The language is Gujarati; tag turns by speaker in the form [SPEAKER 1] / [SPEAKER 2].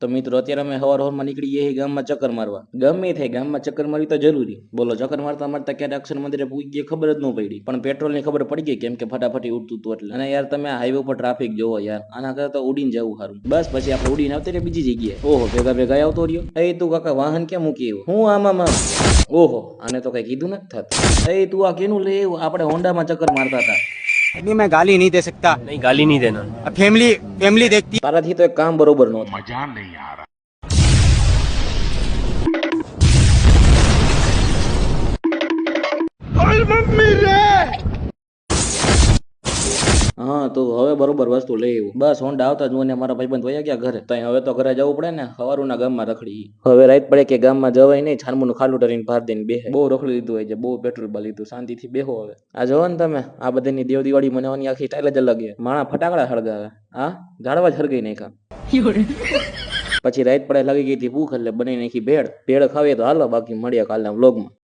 [SPEAKER 1] તો મિત્રો અત્યારે અમે હવારમાં નીકળી જઈએ ગામમાં ચક્કર મારવા. ગમે થાય ગામમાં ચક્કર મારવી તો જરૂરી. બોલો ચક્કર મારતા મારતા ક્યારે અક્ષર મંદિરે પૂગી ગઈ ખબર જ ન પડી, પણ પેટ્રોલની ખબર પડી ગઈ કેમ કે ફટાફટી ઉડતું હતું એટલે. અને યાર તમે હાઈવે ઉપર ટ્રાફિક જોવો યાર, આના કરતા તો ઉડીને જવું સારું. બસ પછી આપણે ઉડીને આવતી રહે બીજી જગ્યાએ. ઓહો ભેગા ભેગા આવતો રહ્યો. એ તું કાકા વાહન ક્યાં મૂકી આવ્યો? હું આમાં ઓહો આને તો કઈ કીધું નથી થતું. એ તું આ કેનું લઈ આવ્યું? આપણે હોન્ડામાં ચક્કર મારતા હતા.
[SPEAKER 2] अभी मैं गाली नहीं दे सकता।
[SPEAKER 3] नहीं गाली नहीं देना।
[SPEAKER 2] फैमिली फैमिली देखती।
[SPEAKER 1] તારાથી તો એક કામ બરોબર નહોતું.
[SPEAKER 4] मजा नहीं आ रहा।
[SPEAKER 1] હા તો હવે બરોબર વસ્તુ લઈ આવ્યું. બસ હોન્ડા આવતા જ મને મારા ભાઈબંધ વયા ગયા ઘરે. તો હવે તો ઘરે જવું પડે ને, હવારુના ગામમાં રખડી. હવે રાત પડે કે ગામમાં જવાય નહીં, છાનમુનું ખાલું ટરીને ભાર દઈને બેહે. બહુ રખડી લીધું હોય છે, બહુ પેટ્રોલ બા લીધું, શાંતિથી બેહો હવે. આ જોવો ને તમે, આ બધાની દેવ દિવાળી મનાવવાની આખી સ્ટાઇલ જ અલગ છે. માણા ફટાકડા સળગાવે, હા ઝાડવા જ હરગાઈ નાખ્યા. પછી રાત પડે લાગી ગઈ હતી ભૂખ એટલે બનાવી નાખી ભેળ. ભેળ ખાવીએ તો હાલો, બાકી મળ્યા કાલના વ્લોગમાં.